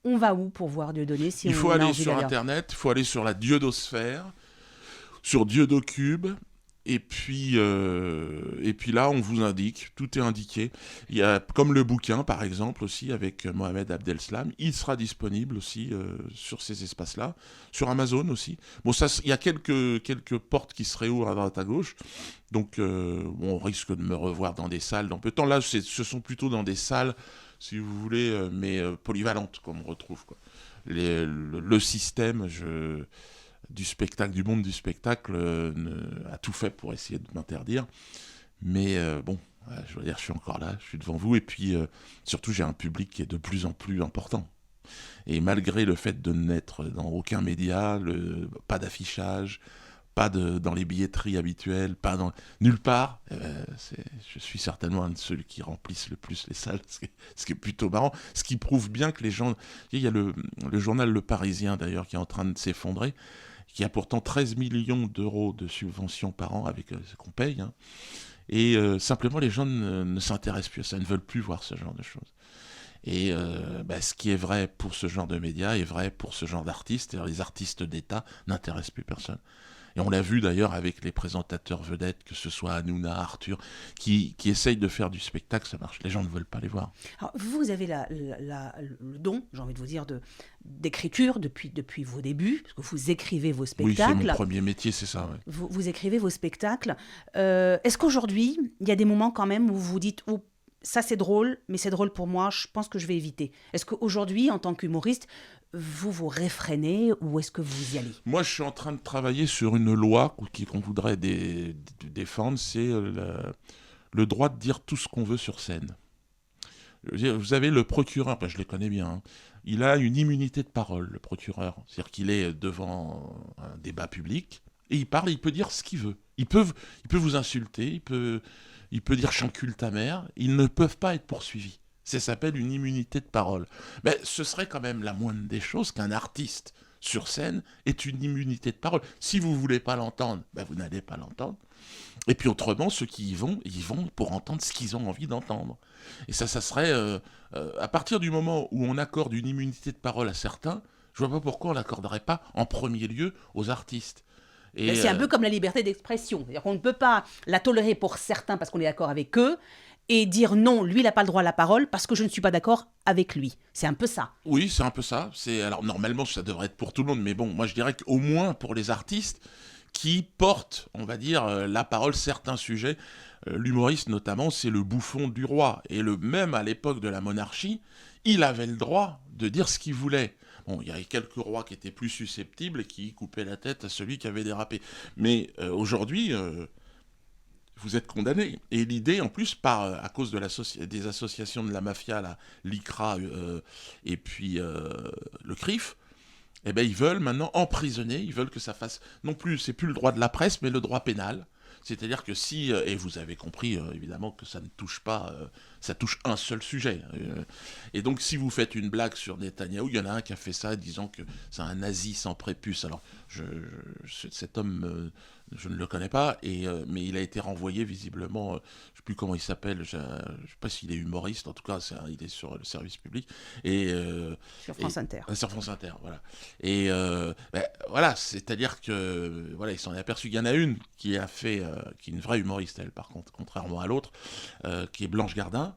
on va où pour voir Dieudonné si Il faut aller sur Internet, il faut aller sur la Dieudosphère, sur Dieudocube. Et puis là, on vous indique, tout est indiqué. Il y a, comme le bouquin, par exemple, aussi, avec Mohamed Abdeslam, il sera disponible aussi sur ces espaces-là, sur Amazon aussi. Bon, il y a quelques portes qui se réouvrent à droite à gauche, donc on risque de me revoir dans des salles dans peu de temps. Là, ce sont plutôt dans des salles, si vous voulez, mais polyvalentes, comme on retrouve, quoi. Le système, du monde du spectacle a tout fait pour essayer de m'interdire, mais bon, je veux dire, je suis encore là, je suis devant vous, et puis surtout j'ai un public qui est de plus en plus important, et malgré le fait de n'être dans aucun média, pas d'affichage, pas dans les billetteries habituelles, nulle part, je suis certainement un de ceux qui remplissent le plus les salles, ce qui est plutôt marrant, ce qui prouve bien que les gens... Il y a le journal Le Parisien d'ailleurs qui est en train de s'effondrer, qui a pourtant 13 millions d'euros de subventions par an avec ce qu'on paye, hein. Et simplement les gens ne s'intéressent plus à ça, ne veulent plus voir ce genre de choses. Et ce qui est vrai pour ce genre de médias est vrai pour ce genre d'artistes. C'est-à-dire les artistes d'État n'intéressent plus personne. Et on l'a vu d'ailleurs avec les présentateurs vedettes, que ce soit Hanouna, Arthur, qui essayent de faire du spectacle, ça marche. Les gens ne veulent pas les voir. Alors, vous avez le don, j'ai envie de vous dire, d'écriture depuis vos débuts, parce que vous écrivez vos spectacles. Oui, c'est mon premier métier, c'est ça. Ouais. Vous écrivez vos spectacles. Est-ce qu'aujourd'hui, il y a des moments quand même où vous dites oh, ça c'est drôle, mais c'est drôle pour moi, je pense que je vais éviter. Est-ce qu'aujourd'hui, en tant qu'humoriste, vous réfrénez ou est-ce que vous y allez? Moi, je suis en train de travailler sur une loi qu'on voudrait défendre, c'est le droit de dire tout ce qu'on veut sur scène. Vous avez le procureur, je le connais bien, hein, il a une immunité de parole, le procureur. C'est-à-dire qu'il est devant un débat public et il parle, il peut dire ce qu'il veut. Il peut vous insulter, il peut dire chancule ta mère, ils ne peuvent pas être poursuivis. Ça s'appelle une immunité de parole. Mais ce serait quand même la moindre des choses qu'un artiste sur scène ait une immunité de parole. Si vous ne voulez pas l'entendre, vous n'allez pas l'entendre. Et puis autrement, ceux qui y vont, ils vont pour entendre ce qu'ils ont envie d'entendre. Et ça serait... à partir du moment où on accorde une immunité de parole à certains, je ne vois pas pourquoi on ne l'accorderait pas en premier lieu aux artistes. Et c'est un peu comme la liberté d'expression. C'est-à-dire qu'on ne peut pas la tolérer pour certains parce qu'on est d'accord avec eux, et dire non, lui, il n'a pas le droit à la parole parce que je ne suis pas d'accord avec lui. C'est un peu ça. Oui, c'est un peu ça. Alors, normalement, ça devrait être pour tout le monde, mais bon, moi, je dirais qu'au moins pour les artistes qui portent, on va dire, la parole, certains sujets. L'humoriste, notamment, c'est le bouffon du roi. Et même à l'époque de la monarchie, il avait le droit de dire ce qu'il voulait. Bon, il y avait quelques rois qui étaient plus susceptibles et qui coupaient la tête à celui qui avait dérapé. Mais aujourd'hui... vous êtes condamné. Et l'idée, en plus, à cause des associations de la mafia, l'ICRA et puis le CRIF, ils veulent maintenant emprisonner, ils veulent que ça fasse... Non plus, c'est plus le droit de la presse, mais le droit pénal. C'est-à-dire que si... et vous avez compris, évidemment, que ça ne touche pas... ça touche un seul sujet. Et donc, si vous faites une blague sur Netanyahou, il y en a un qui a fait ça, disant que c'est un nazi sans prépuce. Alors, cet homme... je ne le connais pas, mais il a été renvoyé visiblement, je ne sais plus comment il s'appelle, je ne sais pas s'il est humoriste, en tout cas il est sur le service public. Sur France Inter. Sur France Inter, voilà. Et voilà, c'est-à-dire que voilà, il s'en est aperçu. Il y en a une qui a fait, qui est une vraie humoriste, elle, par contre, contrairement à l'autre, qui est Blanche Gardin,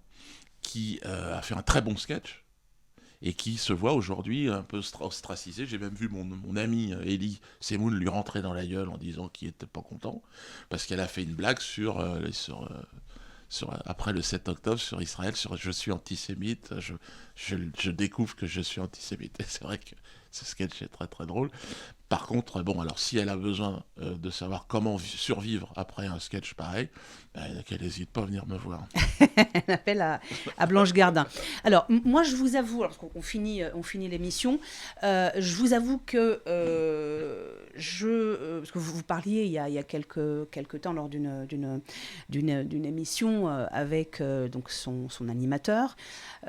qui a fait un très bon sketch, et qui se voit aujourd'hui un peu ostracisé. J'ai même vu mon ami Elie Semoun lui rentrer dans la gueule en disant qu'il n'était pas content, parce qu'elle a fait une blague après le 7 octobre sur Israël, sur « je suis antisémite », je découvre que je suis antisémite. Et c'est vrai que ce sketch est très très drôle. Par contre, bon, alors si elle a besoin de savoir comment survivre après un sketch pareil, qu'elle n'hésite pas à venir me voir. Un appel à Blanche Gardin. Alors, moi, je vous avoue, parce qu'on finit l'émission, je vous avoue que parce que vous parliez il y a quelques temps lors d'une émission avec donc son animateur,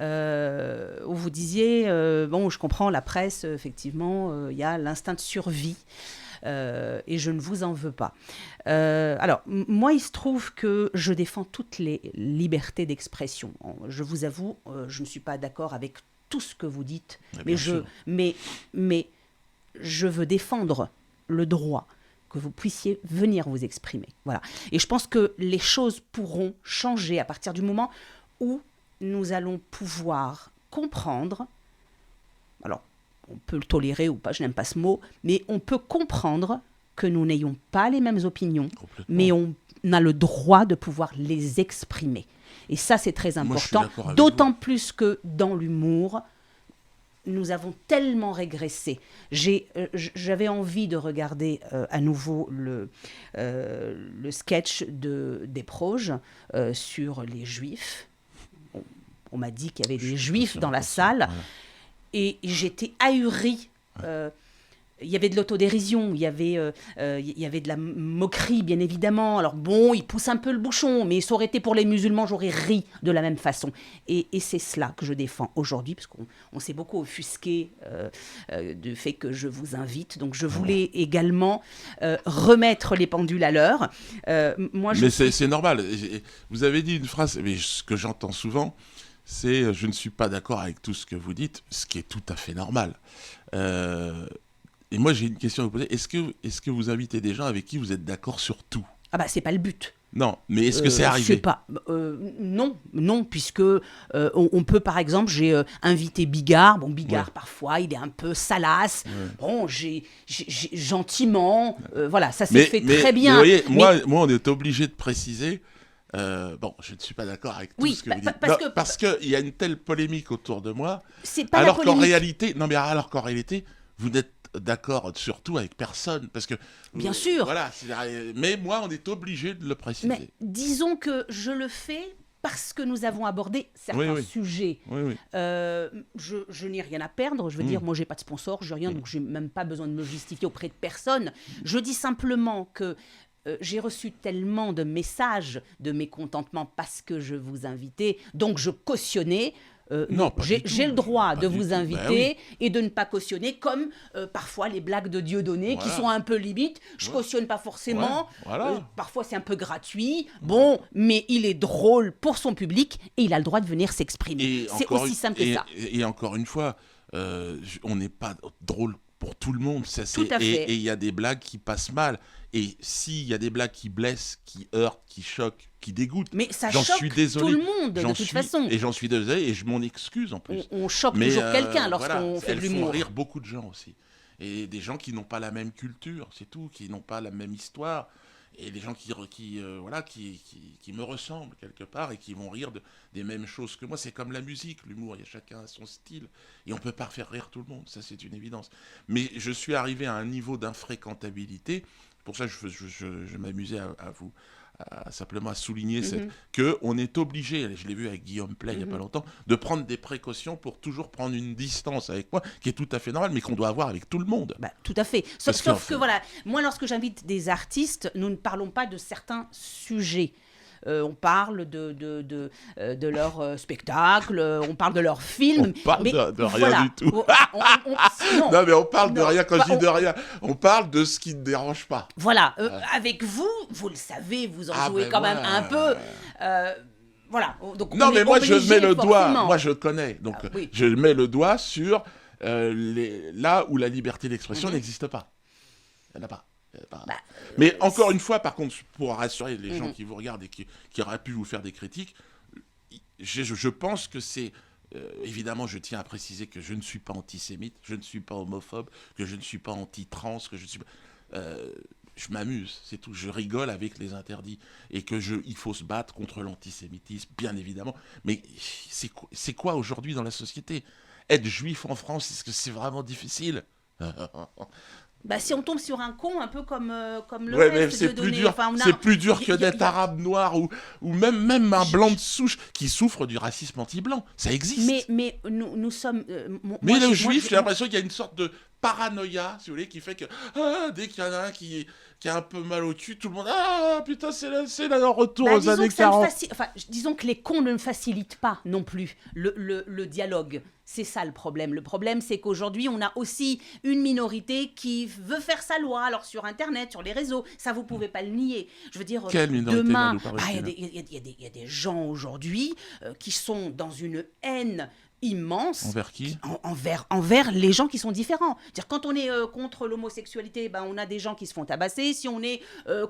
où vous disiez, bon, je comprends, la presse, effectivement, il y a l'instinct de survie. Et je ne vous en veux pas. Alors, moi, il se trouve que je défends toutes les libertés d'expression. Je vous avoue, je ne suis pas d'accord avec tout ce que vous dites, mais je veux défendre le droit que vous puissiez venir vous exprimer. Voilà. Et je pense que les choses pourront changer à partir du moment où nous allons pouvoir comprendre. Alors, on peut le tolérer ou pas, je n'aime pas ce mot, mais on peut comprendre que nous n'ayons pas les mêmes opinions, mais on a le droit de pouvoir les exprimer. Et ça, c'est très important, d'autant plus que dans l'humour, nous avons tellement régressé. J'avais envie de regarder à nouveau le sketch des Proges sur les Juifs. On m'a dit qu'il y avait des Juifs dans la salle. Voilà. Et j'étais ahurie. Il y avait de l'autodérision, il y avait de la moquerie, bien évidemment. Alors bon, il pousse un peu le bouchon, mais ça aurait été pour les musulmans, j'aurais ri de la même façon. Et c'est cela que je défends aujourd'hui, parce qu'on s'est beaucoup offusqué du fait que je vous invite. Donc je voulais également remettre les pendules à l'heure. Mais c'est normal. Vous avez dit une phrase, mais ce que j'entends souvent, c'est je ne suis pas d'accord avec tout ce que vous dites, ce qui est tout à fait normal. Et moi, j'ai une question à vous poser. Est-ce que vous invitez des gens avec qui vous êtes d'accord sur tout ? Ah bah c'est pas le but. Non, mais est-ce que c'est Je arrivé ? sais pas. Non, puisque on peut par exemple, j'ai invité Bigard. Bon, Bigard parfois, il est un peu salace. Bon, j'ai gentiment, voilà, ça s'est fait très bien. Mais vous voyez, moi, on est obligé de préciser. Bon, je ne suis pas d'accord avec tout ce que vous dites. Parce qu'il y a une telle polémique autour de moi. C'est pas alors la polémique. Alors qu'en réalité, vous n'êtes d'accord surtout avec personne. Parce que, bien sûr. Voilà, mais moi, on est obligé de le préciser. Mais disons que je le fais parce que nous avons abordé certains sujets. Oui. Je n'ai rien à perdre. Je veux dire, moi, j'ai pas de sponsor, j'ai rien, donc j'ai même pas besoin de me justifier auprès de personne. Je dis simplement que j'ai reçu tellement de messages de mécontentement parce que je vous invitais, donc je cautionnais. Non, j'ai le droit de vous inviter et de ne pas cautionner, comme parfois les blagues de Dieudonné qui sont un peu limites. Je cautionne pas forcément. Parfois c'est un peu gratuit. Bon, mais il est drôle pour son public et il a le droit de venir s'exprimer. C'est aussi simple que ça. Et encore une fois, on n'est pas drôle pour tout le monde. Tout à fait. Et il y a des blagues qui passent mal. Et s'il y a des blagues qui blessent, qui heurtent, qui choquent, qui dégoûtent, mais ça j'en choque suis désolé. Tout le monde, de toute façon. Et j'en suis désolé, et je m'en excuse en plus. On choque toujours quelqu'un lorsqu'on fait de l'humour. Elles font rire beaucoup de gens aussi. Et des gens qui n'ont pas la même culture, c'est tout, qui n'ont pas la même histoire. Et des gens qui me ressemblent quelque part et qui vont rire des mêmes choses que moi. C'est comme la musique, l'humour, il y a chacun son style. Et on ne peut pas faire rire tout le monde, ça c'est une évidence. Mais je suis arrivé à un niveau d'infréquentabilité. Pour ça, je m'amusais simplement à souligner qu'on est obligé, je l'ai vu avec Guillaume Play il n'y a pas longtemps, de prendre des précautions pour toujours prendre une distance avec moi, qui est tout à fait normale, mais qu'on doit avoir avec tout le monde. Bah, tout à fait. Sauf que voilà, moi lorsque j'invite des artistes, nous ne parlons pas de certains sujets. On parle de leur spectacle, on parle de leur film. On parle de rien du tout. Non, mais on parle de rien. Quand je dis de rien, on parle de ce qui ne dérange pas. Voilà. Avec vous le savez, vous en jouez quand même un peu. Voilà. Donc non, mais moi, je mets le doigt. Moi, je connais. Donc, je mets le doigt sur là où la liberté d'expression n'existe pas. Il n'y en a pas. Mais encore une fois, par contre, pour rassurer les gens qui vous regardent et qui auraient pu vous faire des critiques, je pense que c'est... évidemment, je tiens à préciser que je ne suis pas antisémite, je ne suis pas homophobe, que je ne suis pas anti-trans, que je suis pas... je m'amuse, c'est tout. Je rigole avec les interdits. Et il faut se battre contre l'antisémitisme, bien évidemment. Mais c'est quoi aujourd'hui dans la société ? Être juif en France, est-ce que c'est vraiment difficile ? Bah, si on tombe sur un con, un peu comme le reste, mais c'est plus dur. C'est plus dur que d'être arabe noir ou même un blanc de souche qui souffre du racisme anti-blanc. Ça existe. Mais nous sommes. Mais le juif, j'ai l'impression qu'il y a une sorte de paranoïa, si vous voulez, qui fait que dès qu'il y en a un qui a un peu mal au cul, tout le monde putain, c'est le retour aux années 40. Disons que les cons ne facilitent pas non plus le dialogue. C'est ça le problème. Le problème, c'est qu'aujourd'hui, on a aussi une minorité qui veut faire sa loi. Alors sur Internet, sur les réseaux, ça vous pouvez pas le nier. Je veux dire, quelle minorité demain, il y a des gens aujourd'hui qui sont dans une haine immense. Envers qui ? Envers les gens qui sont différents. C'est-à-dire, quand on est contre l'homosexualité, on a des gens qui se font tabasser. Si on est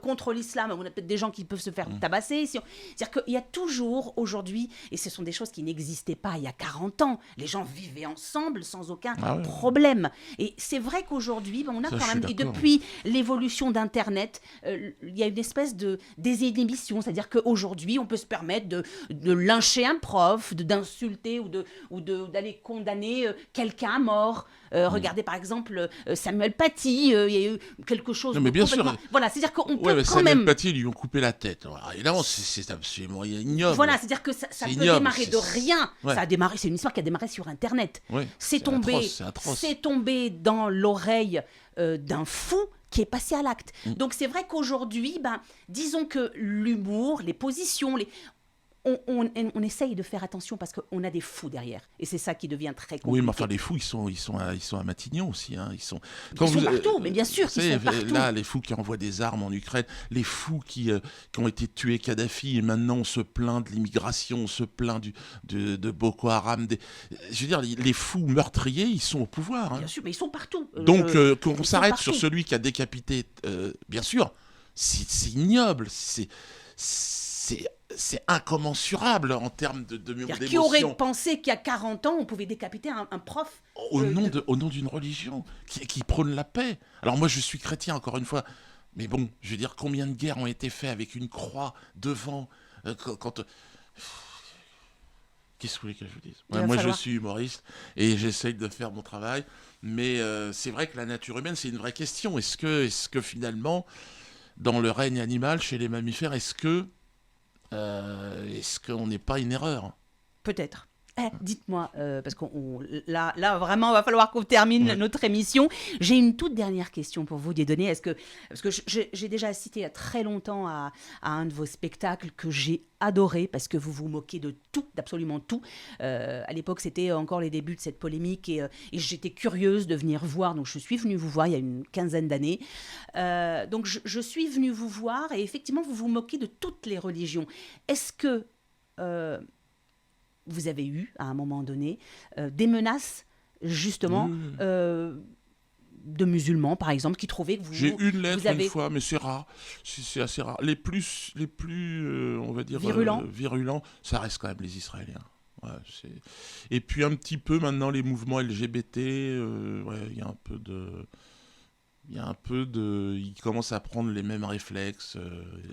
contre l'islam, on a peut-être des gens qui peuvent se faire tabasser. C'est-à-dire qu'il y a toujours aujourd'hui, et ce sont des choses qui n'existaient pas il y a 40 ans, les gens vivaient ensemble sans aucun problème. Et c'est vrai qu'aujourd'hui, on a quand même, et depuis l'évolution d'Internet, il y a une espèce de désinhibition. C'est-à-dire qu'aujourd'hui, on peut se permettre de lyncher un prof, d'insulter ou d'aller condamner quelqu'un à mort. Regardez par exemple Samuel Paty, il y a eu quelque chose non, mais bien sûr. Voilà, c'est-à-dire qu'on peut quand Samuel même... Paty, lui ont coupé la tête. Alors, évidemment, c'est absolument ignoble. Voilà, c'est-à-dire que ça peut ignoble, démarrer de rien. Ouais. C'est une histoire qui a démarré sur Internet. Ouais, c'est tombé dans l'oreille d'un fou qui est passé à l'acte. Donc c'est vrai qu'aujourd'hui, disons que l'humour, les positions, on essaye de faire attention parce qu'on a des fous derrière. Et c'est ça qui devient très compliqué. Oui, mais enfin, les fous, ils sont à Matignon aussi. Hein. Ils sont partout, mais bien sûr qu'ils sont partout. Là, les fous qui envoient des armes en Ukraine, les fous qui ont été tués Kadhafi, et maintenant on se plaint de l'immigration, on se plaint de Boko Haram. Je veux dire, les fous meurtriers, ils sont au pouvoir. Hein. Bien sûr, mais ils sont partout. Donc, qu'on s'arrête sur celui qui a décapité, bien sûr, c'est ignoble, c'est incommensurable en termes d'émotion. Qui aurait pensé qu'il y a 40 ans, on pouvait décapiter un prof au nom d'une religion qui prône la paix. Alors moi, je suis chrétien, encore une fois. Mais bon, je veux dire, combien de guerres ont été faites avec une croix devant quand Qu'est-ce que vous voulez que je vous dise ? Moi, je suis humoriste et j'essaye de faire mon travail. Mais c'est vrai que la nature humaine, c'est une vraie question. Est-ce que finalement, dans le règne animal, chez les mammifères, est-ce qu'on n'est pas une erreur ? Peut-être. Dites-moi, parce qu'on là vraiment, il va falloir qu'on termine notre émission. J'ai une toute dernière question pour vous, Dieudonné. Parce que j'ai déjà assisté il y a très longtemps à un de vos spectacles que j'ai adoré, parce que vous vous moquez de tout, d'absolument tout. À l'époque, c'était encore les débuts de cette polémique et j'étais curieuse de venir voir. Donc, je suis venue vous voir il y a une quinzaine d'années. Donc, je suis venue vous voir et effectivement, vous vous moquez de toutes les religions. Est-ce que... vous avez eu, à un moment donné, des menaces, justement, de musulmans, par exemple, qui trouvaient que vous... J'ai une lettre une fois, mais c'est rare. C'est assez rare. Les plus on va dire, virulents, ça reste quand même les Israéliens. Ouais, et puis un petit peu, maintenant, les mouvements LGBT, il y a un peu de... Ils commencent à prendre les mêmes réflexes,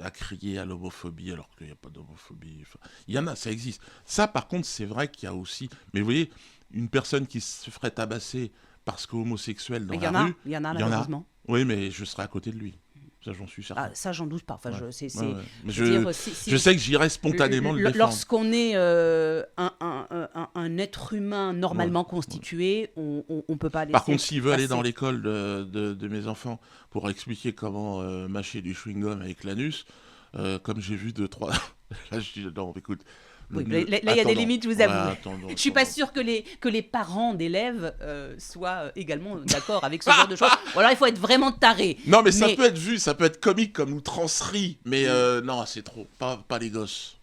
à crier à l'homophobie, alors qu'il n'y a pas d'homophobie. Enfin, il y en a, ça existe. Ça, par contre, c'est vrai qu'il y a aussi... Mais vous voyez, une personne qui se ferait tabasser parce qu'homosexuel dans la rue... Il y en a, malheureusement. Oui, mais je serais à côté de lui. Ça, j'en suis certain. Ça, j'en doute pas. Enfin, Mais je sais que j'irais spontanément le défendre. Lorsqu'on est un être humain normalement constitué, on ne peut pas laisser... Par contre, s'il veut aller dans l'école de mes enfants pour expliquer comment mâcher du chewing-gum avec l'anus, comme j'ai vu 2-3... Là, je dis, non, écoute... Là, il y a des limites, je vous avoue. Je ne suis pas sûre que les parents d'élèves soient également d'accord avec ce genre de choses. Ou alors, il faut être vraiment taré. Non, mais ça peut être vu, ça peut être comique comme nous transrit. Mais non, c'est trop. Pas les gosses.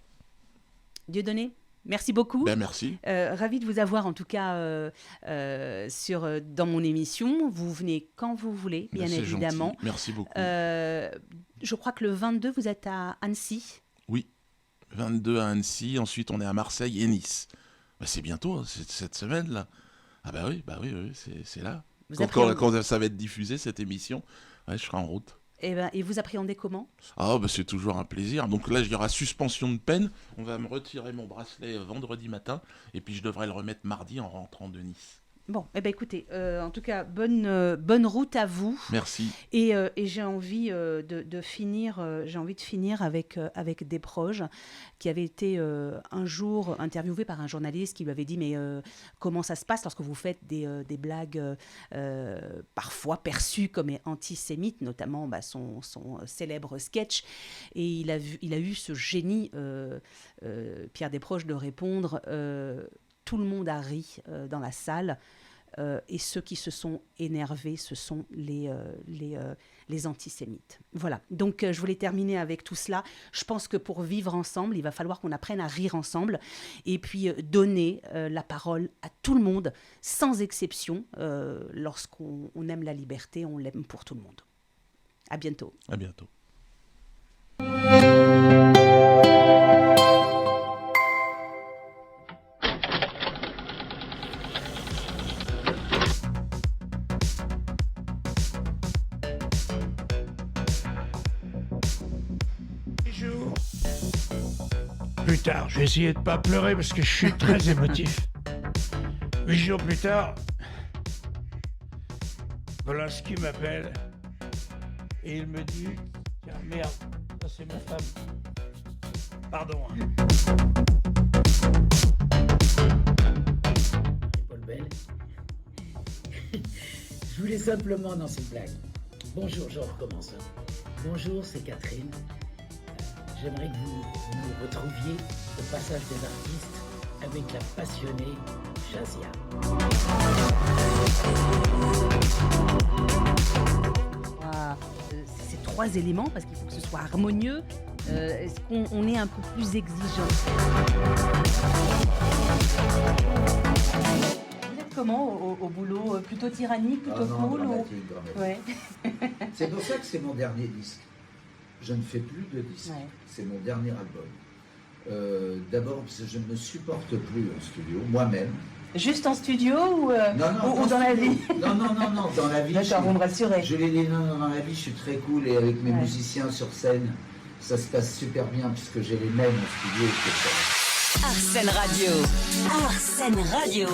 Dieudonné, merci beaucoup. Ben, merci. Ravi de vous avoir, en tout cas, dans mon émission. Vous venez quand vous voulez, bien évidemment. Gentil. Merci beaucoup. Je crois que le 22, vous êtes à Annecy. Oui. 22 à Annecy, ensuite on est à Marseille et Nice. Bah, c'est bientôt, hein, c'est cette semaine-là. Ah bah oui, c'est là. Quand ça va être diffusé, cette émission, je serai en route. Et vous appréhendez comment ? C'est toujours un plaisir. Donc là, il y aura suspension de peine. On va me retirer mon bracelet vendredi matin, et puis je devrais le remettre mardi en rentrant de Nice. Bon, écoutez, en tout cas, bonne route à vous. Merci. Et j'ai envie de finir avec Desproges, qui avait été un jour interviewé par un journaliste qui lui avait dit mais comment ça se passe lorsque vous faites des blagues parfois perçues comme antisémites, notamment son célèbre sketch. Et il a eu ce génie, Pierre Desproges, de répondre tout le monde a ri dans la salle. Et ceux qui se sont énervés, ce sont les antisémites. Voilà, donc je voulais terminer avec tout cela. Je pense que pour vivre ensemble, il va falloir qu'on apprenne à rire ensemble et puis donner la parole à tout le monde, sans exception. Lorsqu'on aime la liberté, on l'aime pour tout le monde. À bientôt. À bientôt. Plus tard, je vais essayer de pas pleurer parce que je suis très émotif. 8 jours plus tard, Polanski m'appelle et il me dit « Tiens, merde, ça c'est ma femme. Pardon. » Paul Bell. Je voulais simplement dans cette blague. Bonjour, je recommence. Bonjour, c'est Catherine. j'aimerais que vous nous retrouviez au passage des artistes avec la passionnée Jazia. Ces trois éléments, parce qu'il faut que ce soit harmonieux, est-ce qu'on est un peu plus exigeant? Vous êtes comment au boulot? Plutôt tyrannique, plutôt cool dramatique. Ouais. C'est pour ça que c'est mon dernier disque. Je ne fais plus de disques. Ouais. C'est mon dernier album. D'abord parce que je ne me supporte plus en studio, moi-même. Juste en studio ou Non, dans la vie? Non, dans la vie. D'accord, vous me rassurez. Je l'ai dit, non, dans la vie, je suis très cool et avec mes Ouais. musiciens sur scène, ça se passe super bien puisque j'ai les mêmes en studio. Arsène Radio. Arsène Radio.